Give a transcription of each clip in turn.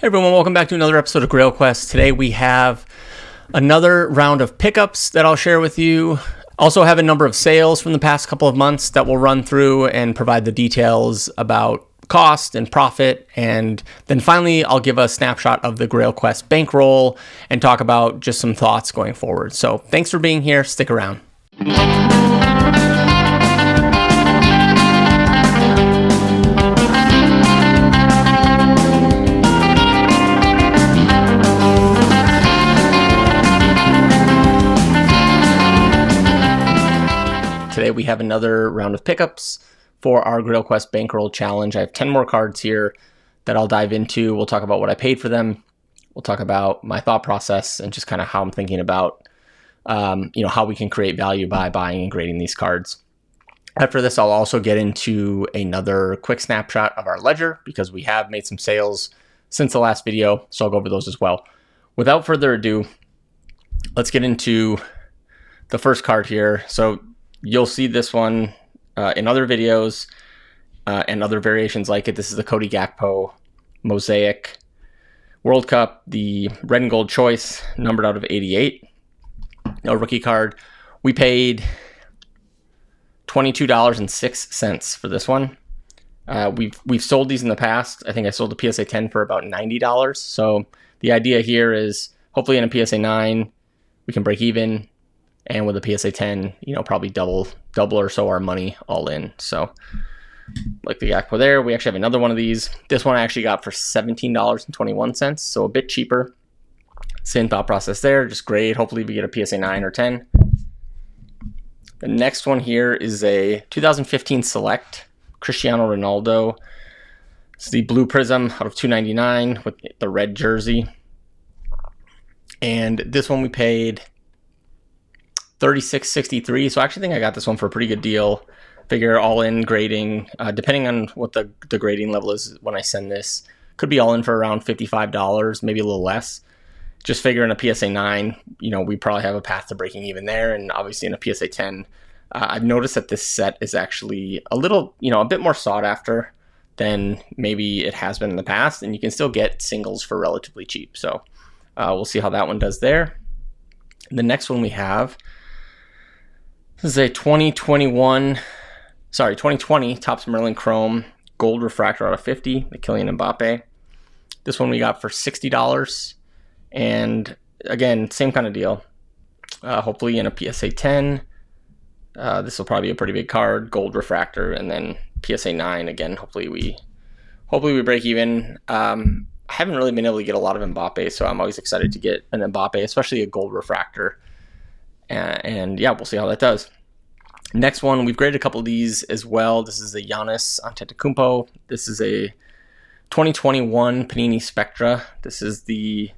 Hey everyone, welcome back to another episode of Grail Quest. Today we have another round of pickups that I'll share with you. Also have a number of sales from the past couple of months that we'll run through and provide the details about cost and profit. And then finally, I'll give a snapshot of the Grail Quest bankroll and talk about just some thoughts going forward. So thanks for being here. Stick around. Today we have another round of pickups for our Grail Quest Bankroll Challenge. I have 10 more cards here that I'll dive into. We'll talk about what I paid for them. We'll talk about my thought process and just kind of how I'm thinking about, how we can create value by buying and grading these cards. After this, I'll also get into another quick snapshot of our ledger because we have made some sales since the last video, so I'll go over those as well. Without further ado, let's get into the first card here. So you'll see this one in other videos and other variations like it. This is the Cody Gakpo Mosaic World Cup, the red and gold choice, numbered out of 88. A rookie card. We paid $22.06 for this one. We've sold these in the past. I think I sold the PSA 10 for about $90. So the idea here is hopefully in a PSA 9 we can break even. And with a PSA 10, probably double or so our money all in. So like the Gakpo there, we actually have another one of these. This one I actually got for $17.21, so a bit cheaper. Same thought process there, just great. Hopefully we get a PSA 9 or 10. The next one here is a 2015 Select Cristiano Ronaldo. It's the Blue Prism out of $2.99 with the red jersey. And this one we paid $36.63. So I actually think I got this one for a pretty good deal. Figure all in grading, depending on what the grading level is when I send this, could be all in for around $55, maybe a little less. Just figure in a PSA 9, we probably have a path to breaking even there. And obviously in a PSA 10, I've noticed that this set is actually a little, a bit more sought after than maybe it has been in the past. And you can still get singles for relatively cheap. So we'll see how that one does there. The next one we have, this is a 2020 Topps Merlin Chrome Gold Refractor out of 50, the Kylian Mbappe. This one we got for $60. And again, same kind of deal. Hopefully in a PSA 10. This will probably be a pretty big card, Gold Refractor, and then PSA 9. Again, hopefully we break even. I haven't really been able to get a lot of Mbappe, so I'm always excited to get an Mbappe, especially a Gold Refractor. And yeah, we'll see how that does. Next one, we've graded a couple of these as well. This is the Giannis Antetokounmpo. This is a 2021 Panini Spectra. This is the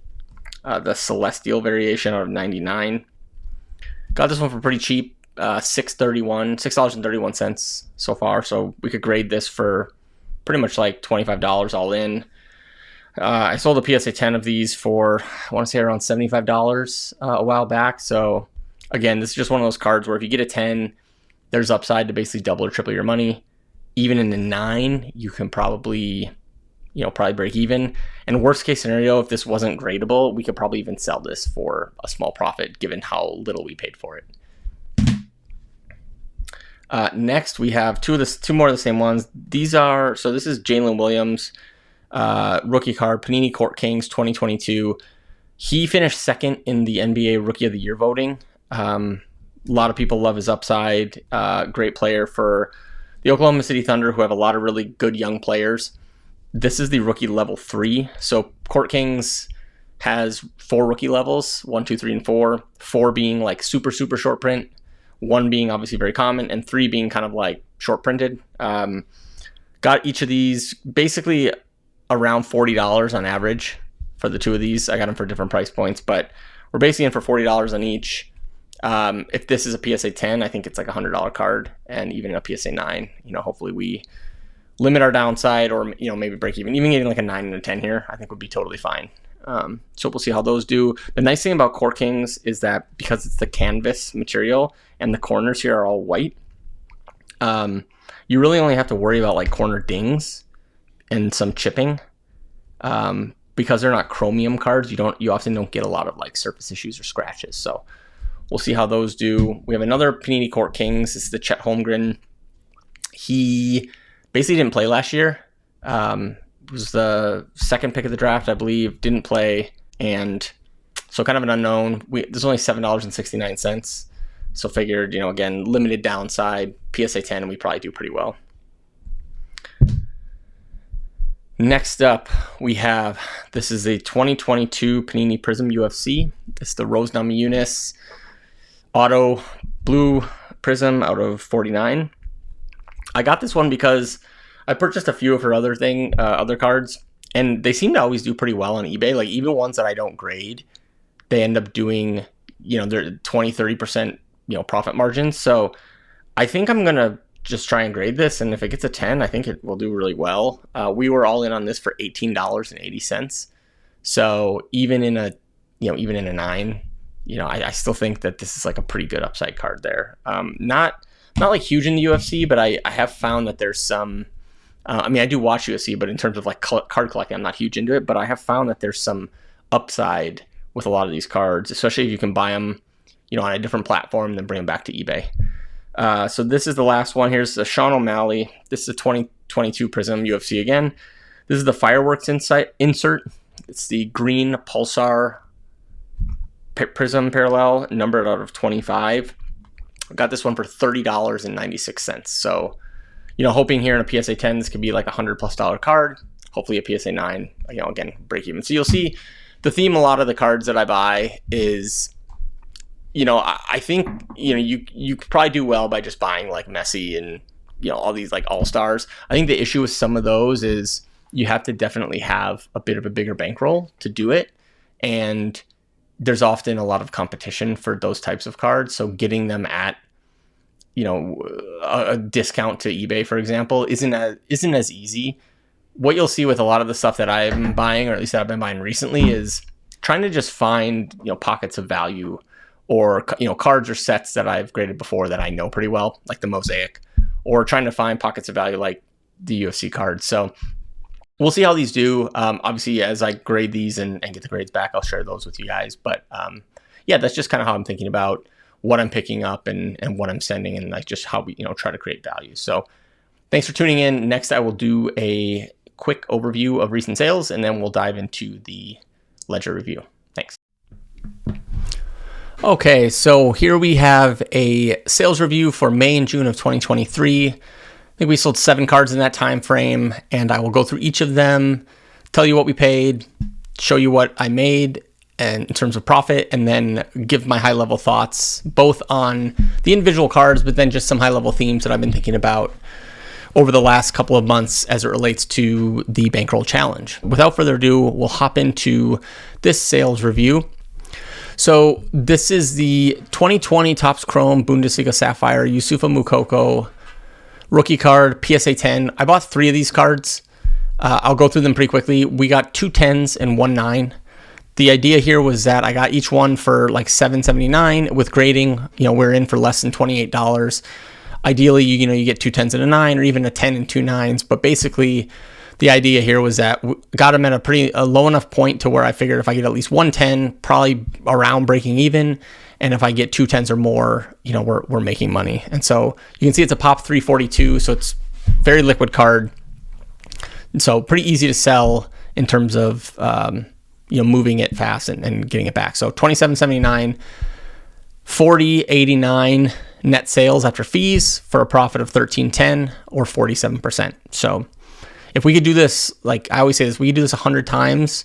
Celestial variation out of 99. Got this one for pretty cheap, $6.31 so far. So we could grade this for pretty much like $25 all in. I sold a PSA 10 of these for, I want to say around $75 a while back. So again, this is just one of those cards where if you get a 10, there's upside to basically double or triple your money. Even in the 9, you can probably break even. And worst case scenario, if this wasn't gradable, we could probably even sell this for a small profit given how little we paid for it. Next, we have two more of the same ones. This is Jalen Williams, rookie card, Panini Court Kings 2022. He finished second in the NBA Rookie of the Year voting. A lot of people love his upside. Great player for the Oklahoma City Thunder, who have a lot of really good young players. This is the rookie level 3. So Court Kings has 4 rookie levels, 1, 2, 3, and 4. 4 being like super, super short print. 1 being obviously very common, and 3 being kind of like short printed. Got each of these basically around $40 on average for the 2 of these. I got them for different price points, but we're basically in for $40 on each. If this is a PSA 10, I think it's like a $100 card, and even a PSA 9, hopefully we limit our downside or, maybe break even. Even getting like a 9 and a 10 here, I think would be totally fine. So we'll see how those do. The nice thing about Court Kings is that because it's the canvas material and the corners here are all white, you really only have to worry about like corner dings and some chipping. because they're not chromium cards, you often don't get a lot of like surface issues or scratches. So we'll see how those do. We have another Panini Court Kings. This is the Chet Holmgren. He basically didn't play last year. Was the second pick of the draft, I believe. Didn't play, and so kind of an unknown. There's only $7.69. So figured, again, limited downside, PSA 10, and we probably do pretty well. Next up, we have, this is a 2022 Panini Prism UFC. This is the Rose Namajunas Auto Blue Prism out of 49. I got this one because I purchased a few of her other cards, and they seem to always do pretty well on eBay. Like, even ones that I don't grade, they end up doing, they're 20, 30%, profit margins. So I think I'm going to just try and grade this, and if it gets a 10, I think it will do really well. We were all in on this for $18.80. So even in a 9, I still think that this is like a pretty good upside card there. Not like huge in the UFC, but I have found that there's some, I do watch UFC, but in terms of like card collecting, I'm not huge into it, but I have found that there's some upside with a lot of these cards, especially if you can buy them, on a different platform and then bring them back to eBay. So this is the last one. Here's Sean O'Malley. This is a 2022 Prism UFC again. This is the Fireworks insert. It's the green Pulsar Prism parallel, numbered out of 25. I got this one for $30.96. So, hoping here in a PSA 10, this could be like $100+ card. Hopefully a PSA 9, again, break even. So you'll see the theme, a lot of the cards that I buy is, I think, you could probably do well by just buying like Messi and, all these like all-stars. I think the issue with some of those is you have to definitely have a bit of a bigger bankroll to do it. And there's often a lot of competition for those types of cards. So getting them at, a discount to eBay, for example, isn't as easy. What you'll see with a lot of the stuff that I'm buying, or at least that I've been buying recently, is trying to just find, pockets of value, or, cards or sets that I've graded before that I know pretty well, like the Mosaic, or trying to find pockets of value like the UFC cards. So we'll see how these do. Obviously, as I grade these and get the grades back, I'll share those with you guys. But that's just kind of how I'm thinking about what I'm picking up and what I'm sending, and like just how we, try to create value. So thanks for tuning in. Next, I will do a quick overview of recent sales, and then we'll dive into the ledger review. Thanks. Okay, so here we have a sales review for May and June of 2023. I think we sold 7 cards in that time frame, and I will go through each of them, tell you what we paid, show you what I made and in terms of profit, and then give my high-level thoughts, both on the individual cards, but then just some high-level themes that I've been thinking about over the last couple of months as it relates to the Bankroll Challenge. Without further ado, we'll hop into this sales review. So this is the 2020 Topps Chrome Bundesliga Sapphire Yusufa Moukoko rookie card, PSA 10. I bought 3 of these cards. I'll go through them pretty quickly. We got 2 10s and 1 9. The idea here was that I got each one for like $7.79 with grading. We're in for less than $28. Ideally, you get 2 10s and a 9, or even a 10 and 2 9s. But basically, the idea here was that got them at a low enough point to where I figured if I get at least 1 10, probably around breaking even. And if I get 2 10s or more, we're making money. And so you can see it's a pop 342. So it's very liquid card. And so pretty easy to sell in terms of, moving it fast and getting it back. So $27.79, $40.89 net sales after fees for a profit of $13.10 or 47%. So if we could do this, like I always say this, we could do this 100 times.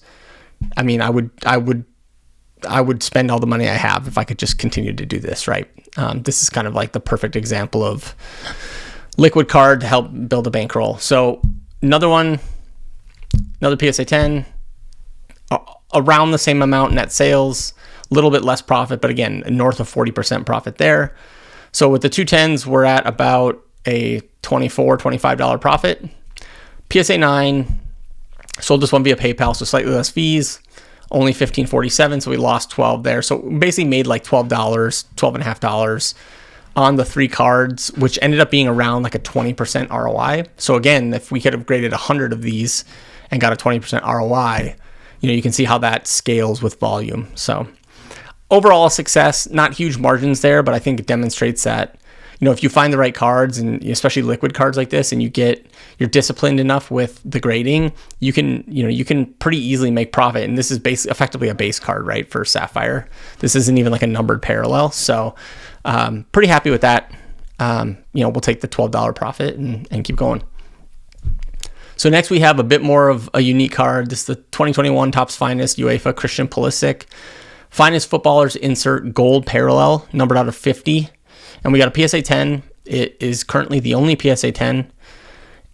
I would spend all the money I have if I could just continue to do this, right? This is kind of like the perfect example of liquid card to help build a bankroll. So another PSA 10, around the same amount net sales, a little bit less profit, but again, north of 40% profit there. So with the 2 10s, we're at about a $24, $25 profit. PSA 9, sold this one via PayPal, so slightly less fees, only $15.47, so we lost 12 there. So we basically made like $12, $12.50 on the 3 cards, which ended up being around like a 20% ROI. So again, if we could have graded 100 of these and got a 20% ROI, you can see how that scales with volume. So overall success, not huge margins there, but I think it demonstrates that, if you find the right cards, and especially liquid cards like this, and you're disciplined enough with the grading, you can pretty easily make profit. And this is effectively a base card, right, for Sapphire. This isn't even like a numbered parallel. So pretty happy with that. We'll take the $12 profit and keep going. So next we have a bit more of a unique card. This is the 2021 Topps Finest UEFA Christian Pulisic. Finest Footballers insert gold parallel, numbered out of 50. And we got a PSA 10. It is currently the only PSA 10.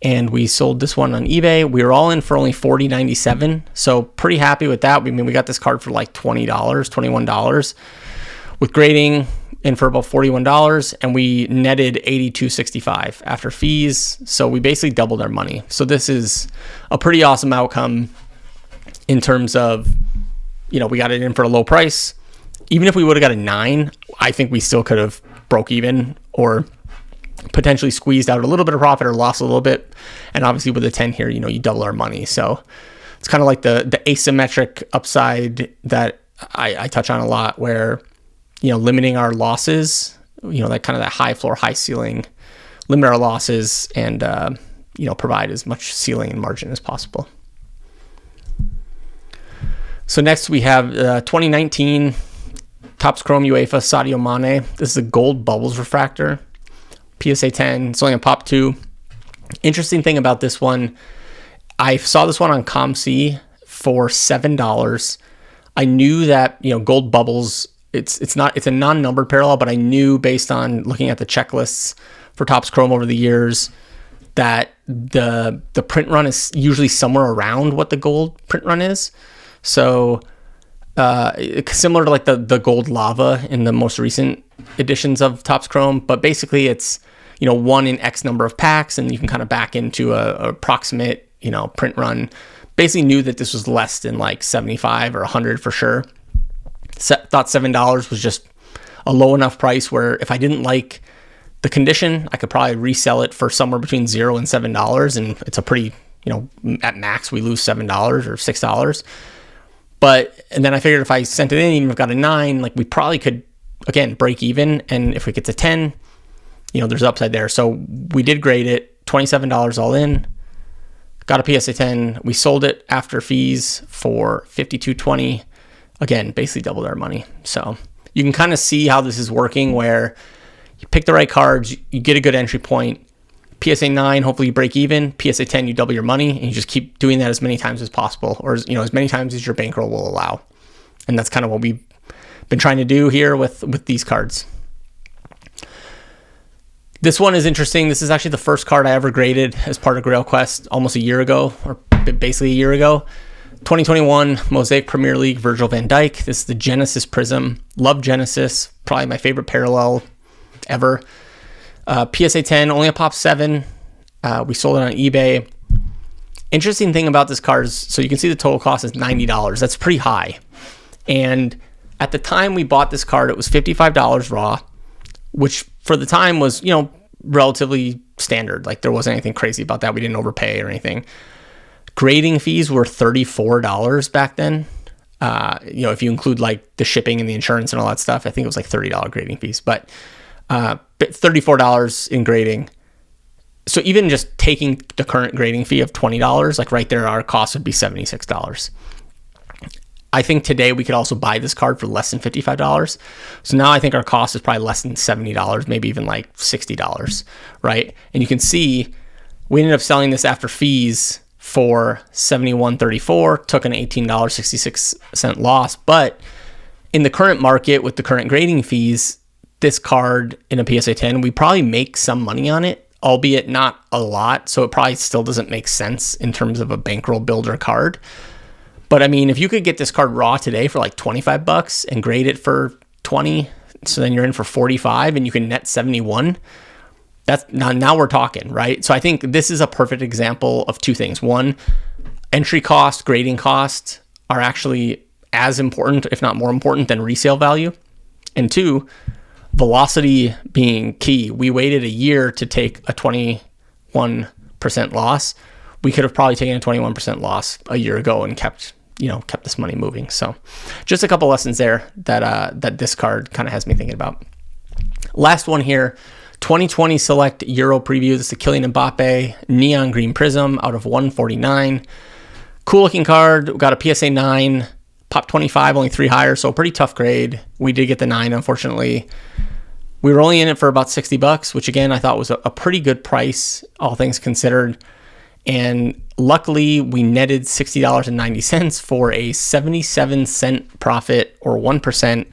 And we sold this one on eBay. We were all in for only $40.97. So pretty happy with that. We got this card for like $20, $21. With grading in for about $41, and we netted $82.65 after fees. So we basically doubled our money. So this is a pretty awesome outcome in terms of, we got it in for a low price. Even if we would have got a 9, I think we still could have broke even or potentially squeezed out a little bit of profit or lost a little bit. And obviously with a 10 here, you double our money. So it's kind of like the asymmetric upside that I touch on a lot, where, limiting our losses, that kind of that high floor, high ceiling, limit our losses and, provide as much ceiling and margin as possible. So next we have 2019 Topps Chrome UEFA Sadio Mane. This is a gold bubbles refractor, PSA 10. It's only a pop 2. Interesting thing about this one, I saw this one on ComC for $7. I knew that gold bubbles, it's a non-numbered parallel, but I knew based on looking at the checklists for Topps Chrome over the years that the print run is usually somewhere around what the gold print run is. So similar to like the gold lava in the most recent editions of Topps Chrome, but basically it's 1 in X number of packs, and you can kind of back into a approximate print run. Basically knew that this was less than like 75 or 100 for sure. Thought $7 was just a low enough price where if I didn't like the condition, I could probably resell it for somewhere between $0 and $7, and it's a pretty, at max we lose $7 or $6. And then I figured if I sent it in, even if I got a 9, like we probably could, again, break even. And if we get to 10, there's upside there. So we did grade it, $27 all in, got a PSA 10. We sold it after fees for $52.20. Again, basically doubled our money. So you can kind of see how this is working, where you pick the right cards, you get a good entry point. PSA 9, hopefully you break even. PSA 10, you double your money, and you just keep doing that as many times as possible, or as many times as your bankroll will allow. And that's kind of what we've been trying to do here with these cards. This one is interesting. This is actually the first card I ever graded as part of Grail Quest almost a year ago, or basically a year ago. 2021 Mosaic Premier League Virgil van Dijk. This is the Genesis Prism. Love Genesis. Probably my favorite parallel ever. PSA 10, only a pop 7. We sold it on eBay. Interesting thing about this card is, so you can see the total cost is $90. That's pretty high. And at the time we bought this card, it was $55 raw, which for the time was, relatively standard. Like there wasn't anything crazy about that. We didn't overpay or anything. Grading fees were $34 back then. If you include like the shipping and the insurance and all that stuff, I think it was like $30 grading fees, but $34 in grading. So even just taking the current grading fee of $20, like right there, our cost would be $76. I think today we could also buy this card for less than $55. So now I think our cost is probably less than $70, maybe even like $60, right? And you can see we ended up selling this after fees for $71.34, took an $18.66 loss. But in the current market with the current grading fees, this card in a PSA 10, we probably make some money on it, albeit not a lot. So it probably still doesn't make sense in terms of a bankroll builder card. But I mean, if you could get this card raw today for like $25 and grade it for 20, so then you're in for 45 and you can net 71. That's now we're talking, right? So I think this is a perfect example of two things. One, entry cost, grading cost are actually as important, if not more important, than resale value. And two, velocity being key. We waited a year to take a 21% loss. We could have probably taken a 21% loss a year ago and kept kept this money moving. So just a couple lessons there that this card kind of has me thinking about. Last one here, 2020 Select Euro Preview. This is the Kylian Mbappe Neon Green Prism out of 149. Cool looking card. We got a PSA 9, Pop 25, only 3 higher, so a pretty tough grade. We did get the 9, unfortunately. We were only in it for about $60, which again, I thought was a pretty good price, all things considered. And luckily, we netted $60.90 for a 77-cent profit, or 1%,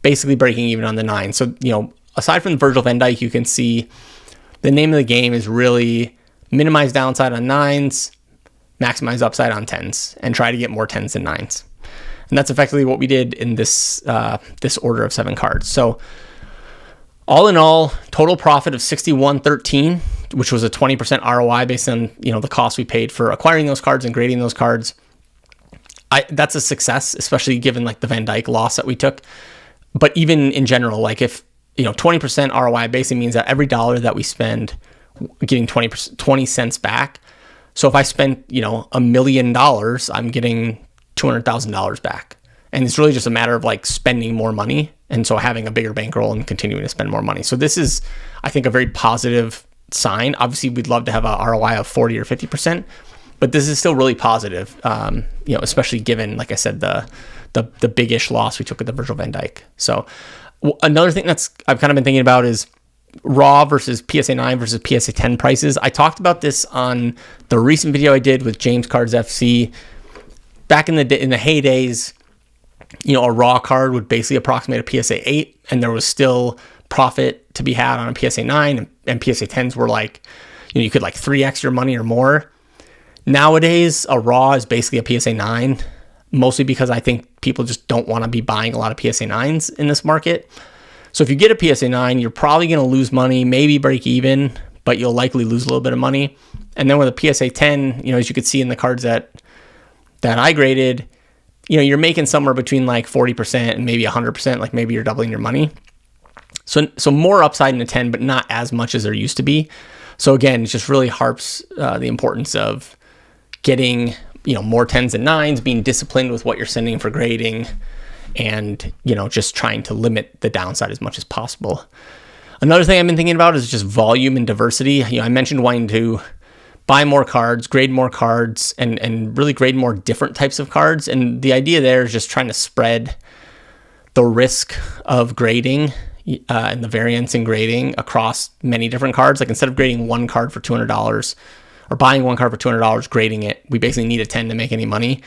basically breaking even on the 9. So, aside from the Virgil van Dijk, you can see the name of the game is really minimize downside on 9s, maximize upside on 10s, and try to get more 10s than 9s. And that's effectively what we did in this order of 7 cards. So all in all, total profit of $61.13, which was a 20% ROI based on the cost we paid for acquiring those cards and grading those cards. That's a success, especially given like the Van Dijk loss that we took. But even in general, like if 20% ROI basically means that every dollar that we spend, getting 20 cents back. So if I spent $1 million, I'm getting $200,000 back. And it's really just a matter of like spending more money. And so having a bigger bankroll and continuing to spend more money. So this is, I think, a very positive sign. Obviously, we'd love to have a ROI of 40 or 50%, but this is still really positive, especially given, like I said, the big-ish loss we took with the Virgil van Dijk. So another thing I've kind of been thinking about is raw versus PSA 9 versus PSA 10 prices. I talked about this on the recent video I did with James Cards FC. Back in the heydays, a raw card would basically approximate a PSA 8, and there was still profit to be had on a PSA 9, and PSA 10s were like, you could like 3x your money or more. Nowadays, a raw is basically a PSA 9, mostly because I think people just don't want to be buying a lot of PSA 9s in this market. So if you get a PSA 9, you're probably going to lose money, maybe break even, but you'll likely lose a little bit of money. And then with a PSA 10, as you could see in the cards that I graded, you're making somewhere between like 40% and maybe 100%, like maybe you're doubling your money. So more upside in a 10, but not as much as there used to be. So again, it just really harps the importance of getting, more 10s and 9s, being disciplined with what you're sending for grading, and, just trying to limit the downside as much as possible. Another thing I've been thinking about is just volume and diversity. I mentioned wanting to buy more cards, grade more cards, and really grade more different types of cards. And the idea there is just trying to spread the risk of grading and the variance in grading across many different cards. Like instead of grading one card for $200 or buying one card for $200, grading it, we basically need a 10 to make any money.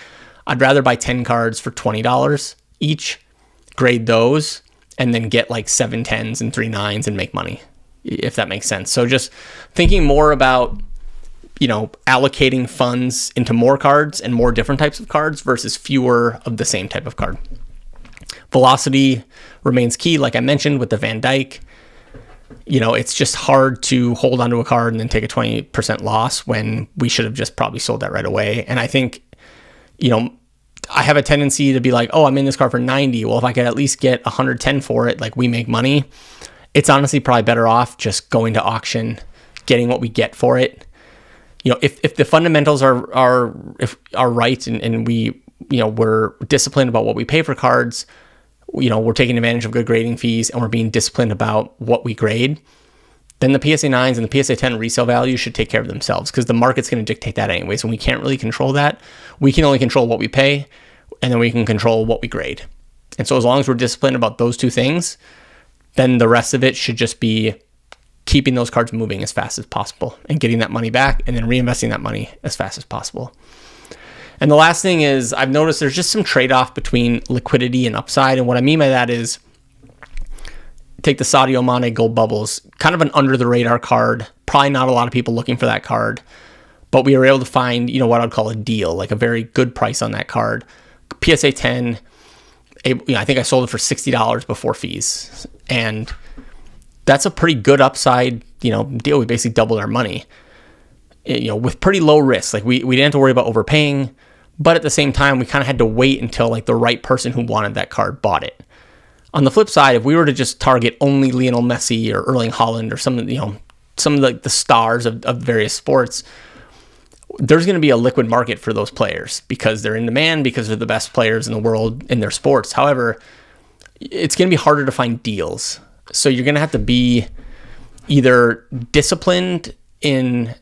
I'd rather buy 10 cards for $20 each, grade those, and then get like 7 10s and 3 9s and make money, if that makes sense. So just thinking more about, allocating funds into more cards and more different types of cards versus fewer of the same type of card. Velocity remains key, like I mentioned with the Van Dijk. It's just hard to hold onto a card and then take a 20% loss when we should have just probably sold that right away. And I think, I have a tendency to be like, oh, I'm in this card for 90. Well, if I could at least get 110 for it, like we make money. It's honestly probably better off just going to auction, getting what we get for it. If the fundamentals are right and we, we're disciplined about what we pay for cards, we're taking advantage of good grading fees and we're being disciplined about what we grade, then the PSA 9s and the PSA 10 resale value should take care of themselves, because the market's going to dictate that anyways, and we can't really control that. We can only control what we pay, and then we can control what we grade. And so as long as we're disciplined about those two things, then the rest of it should just be keeping those cards moving as fast as possible and getting that money back and then reinvesting that money as fast as possible. And the last thing is, I've noticed there's just some trade-off between liquidity and upside. And what I mean by that is, take the Sadio Mane Gold Bubbles, kind of an under-the-radar card. Probably not a lot of people looking for that card, but we were able to find, what I'd call a deal, like a very good price on that card. PSA 10, I think I sold it for $60 before fees. And that's a pretty good upside, deal. We basically doubled our money, with pretty low risk. Like we didn't have to worry about overpaying, but at the same time, we kind of had to wait until like the right person who wanted that card bought it. On the flip side, if we were to just target only Lionel Messi or Erling Haaland or some of the stars of various sports, there's going to be a liquid market for those players because they're in demand, because they're the best players in the world in their sports. However, it's going to be harder to find deals. So you're going to have to be either disciplined in,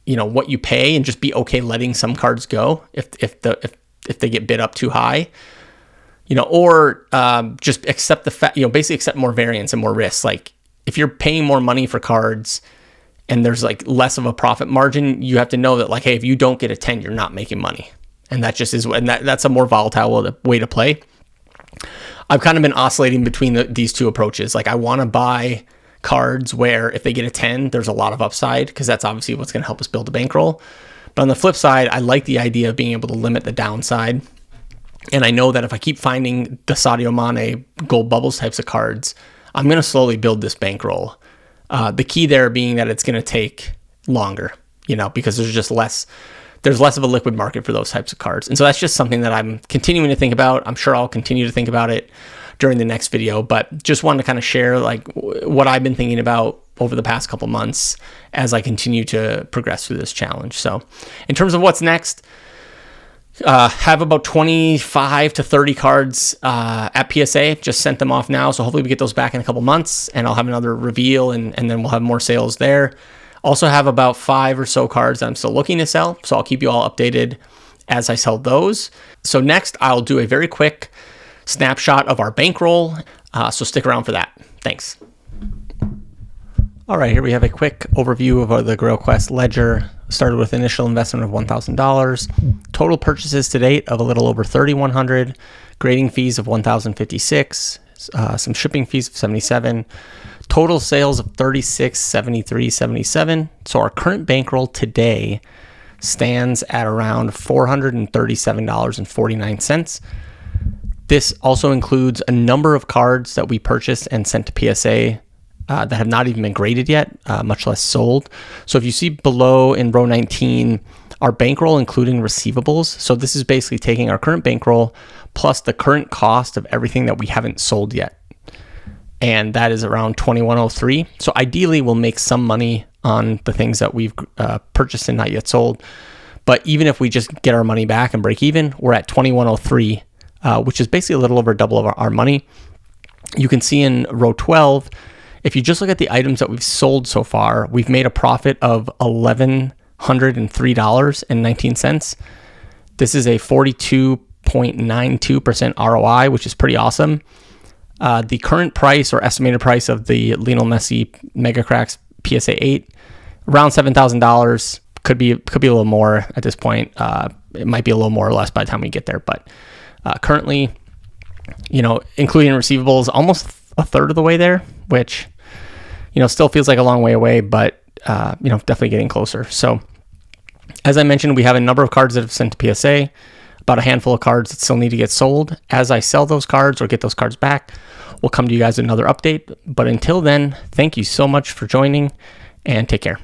what you pay and just be okay letting some cards go if they get bid up too high, or just accept the fact, basically accept more variance and more risk. Like if you're paying more money for cards and there's like less of a profit margin, you have to know that like, hey, if you don't get a 10, you're not making money. And that just is, and that's a more volatile way to play. I've kind of been oscillating between these two approaches. Like I want to buy cards where if they get a 10, there's a lot of upside because that's obviously what's going to help us build a bankroll. But on the flip side, I like the idea of being able to limit the downside. And I know that if I keep finding the Sadio Mane gold bubbles types of cards, I'm going to slowly build this bankroll. The key there being that it's going to take longer, because there's less of a liquid market for those types of cards. And so that's just something that I'm continuing to think about. I'm sure I'll continue to think about it during the next video, but just wanted to kind of share like what I've been thinking about over the past couple months as I continue to progress through this challenge. So in terms of what's next, have about 25 to 30 cards at PSA. Just sent them off now. So hopefully we get those back in a couple months and I'll have another reveal and then we'll have more sales there. Also have about 5 or so cards that I'm still looking to sell. So I'll keep you all updated as I sell those. So next I'll do a very quick snapshot of our bankroll. So stick around for that. Thanks. All right, here we have a quick overview of the Grail Quest ledger. Started with initial investment of $1,000. Total purchases to date of a little over $3,100. Grading fees of $1,056. Some shipping fees of $77. Total sales of $36.73.77. So our current bankroll today stands at around $437.49. This also includes a number of cards that we purchased and sent to PSA that have not even been graded yet, much less sold. So if you see below in row 19, our bankroll including receivables. So this is basically taking our current bankroll plus the current cost of everything that we haven't sold yet. And that is around $2,103. So ideally we'll make some money on the things that we've purchased and not yet sold. But even if we just get our money back and break even, we're at $2,103, which is basically a little over double of our money. You can see in row 12, if you just look at the items that we've sold so far, we've made a profit of $1,103.19. This is a 42.92% ROI, which is pretty awesome. The current price or estimated price of the Lionel Messi Mega Cracks PSA 8, around $7,000. Could be a little more at this point. It might be a little more or less by the time we get there. But currently, including receivables, almost a third of the way there, which, still feels like a long way away, but, definitely getting closer. So as I mentioned, we have a number of cards that have sent to PSA, about a handful of cards that still need to get sold. As I sell those cards or get those cards back, we'll come to you guys with another update. But until then, thank you so much for joining and take care.